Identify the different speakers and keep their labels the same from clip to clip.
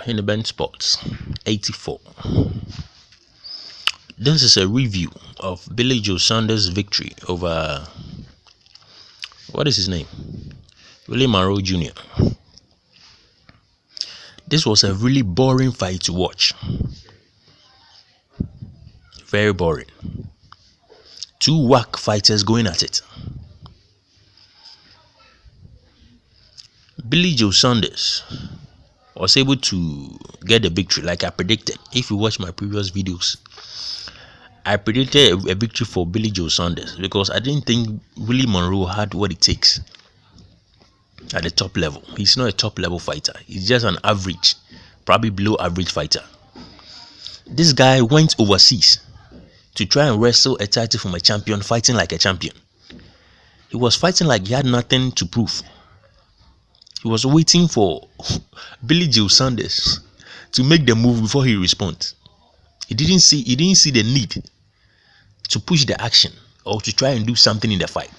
Speaker 1: in the bench spots 84. This is a review of Billy Joe Saunders' victory over, what is his name? Willie Monroe Jr. This was a really boring fight to watch. Very boring. Two whack fighters going at it. Billy Joe Saunders was able to get the victory like I predicted. If you watch my previous videos, I predicted a victory for Billy Joe Saunders because I didn't think Willie Monroe had what it takes at the top level. He's not a top level fighter. He's just an average, probably below average fighter. This guy went overseas to try and wrestle a title from a champion, fighting like a champion. He was fighting like he had nothing to prove. He was waiting for Billy Joe Saunders to make the move before he responds. He didn't see the need to push the action or to try and do something in the fight.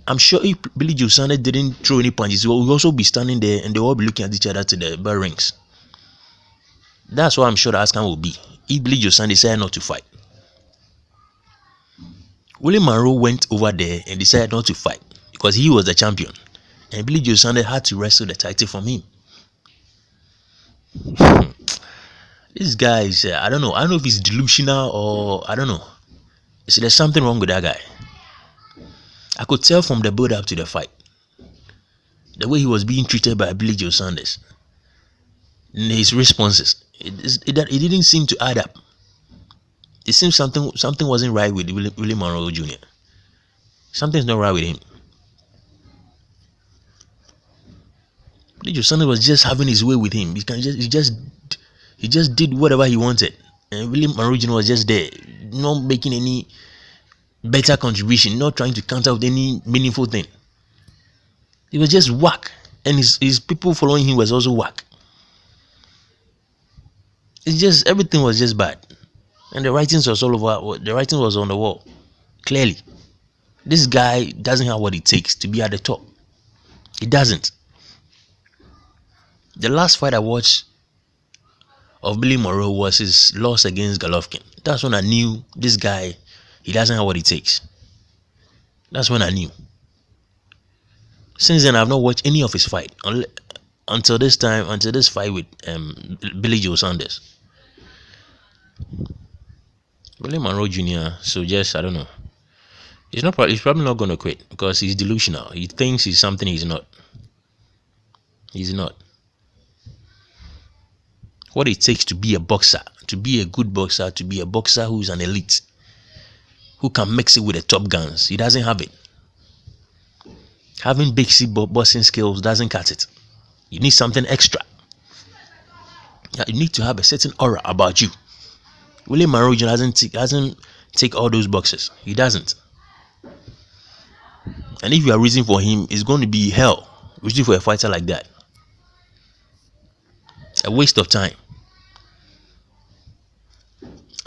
Speaker 1: I'm sure if Billy Joe Saunders didn't throw any punches, he will also be standing there and they will all be looking at each other to the bell rings. That's what I'm sure the outcome will be if Billy Joe Saunders decided not to fight. Willie Monroe went over there and decided not to fight because he was the champion. And Billy Joe Saunders had to wrestle the title from him. This guy is, I don't know if he's delusional or I don't know. See, there's something wrong with that guy. I could tell from the build up to the fight, the way he was being treated by Billy Joe Saunders, and his responses, it didn't seem to add up. It seems something wasn't right with Willie Monroe Jr. Something's not right with him. Billy Joe Saunders was just having his way with him. He just did whatever he wanted, and Willie Monroe Jr. was just there, not making any better contribution, not trying to counter with any meaningful thing. He was just whack, and his people following him was also whack. It's just everything was just bad, and the writings was all over. The writing was on the wall, clearly. This guy doesn't have what it takes to be at the top. He doesn't. The last fight I watched of Billy Monroe was his loss against Golovkin. That's when I knew this guy, he doesn't have what it takes. That's when I knew. Since then, I've not watched any of his fight until this fight with Billy Joe Saunders. Willie Monroe Jr. So just, I don't know. He's probably not going to quit because he's delusional. He thinks he's something he's not. He's not. What it takes to be a boxer, to be a good boxer, to be a boxer who's an elite, who can mix it with the top guns. He doesn't have it. Having basic boxing skills doesn't cut it. You need something extra. You need to have a certain aura about you. Willie Monroe doesn't take all those boxes. He doesn't. And if you are rooting for him, it's going to be hell rooting for a fighter like that. A waste of time.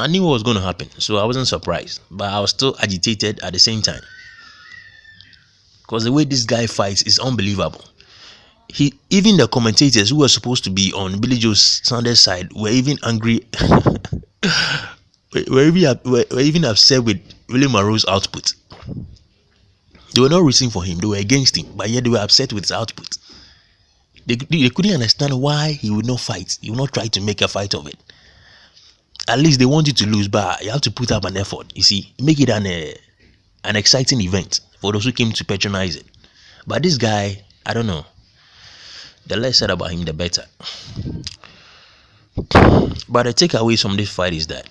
Speaker 1: I knew what was going to happen, so I wasn't surprised, but I was still agitated at the same time because the way this guy fights is unbelievable. Even the commentators who were supposed to be on Billy Joe Saunders' side were even angry, were even upset with Willie Monroe's output. They were not rooting for him; they were against him, but yet they were upset with his output. They couldn't understand why he would not fight. He would not try to make a fight of it. At least they want you to lose, but you have to put up an effort. You see, make it an exciting event for those who came to patronize it. But this guy, I don't know. The less said about him, the better. But the takeaways from this fight is that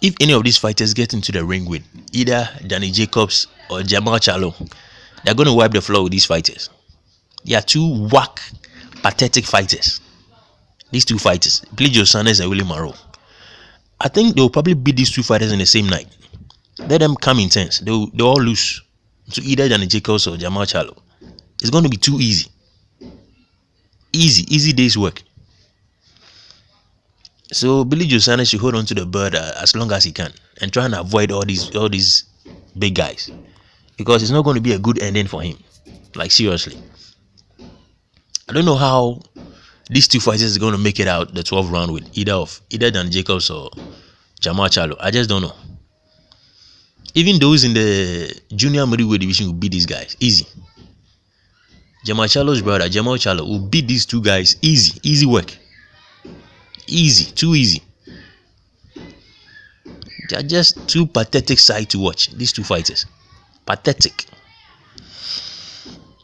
Speaker 1: if any of these fighters get into the ring with either Danny Jacobs or Jamal Charlo, they're going to wipe the floor with these fighters. They are two whack, pathetic fighters. These two fighters, Billy Joe Saunders and Willie Monroe. I think they will probably beat these two fighters in the same night. Let them come in tense. They'll all lose to either Danny Jacobs or Jamal Charlo. It's going to be too easy. Easy day's work. So Billy Joe Saunders should hold on to the bird as long as he can and try and avoid all these big guys, because it's not going to be a good ending for him. Like, seriously. I don't know how these two fighters is going to make it out the 12th round with either Dan Jacobs or Jamal Charlo. I just don't know. Even those in the junior middleweight division will beat these guys easy. Jamal Charlo's brother, Jamal Charlo, will beat these two guys easy work. Easy, too easy. They are just too pathetic sight to watch. These two fighters, pathetic.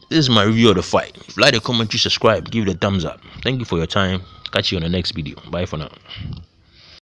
Speaker 1: This is my review of the fight. If you like the commentary, subscribe, give it a thumbs up. Thank you for your time. Catch you on the next video. Bye for now.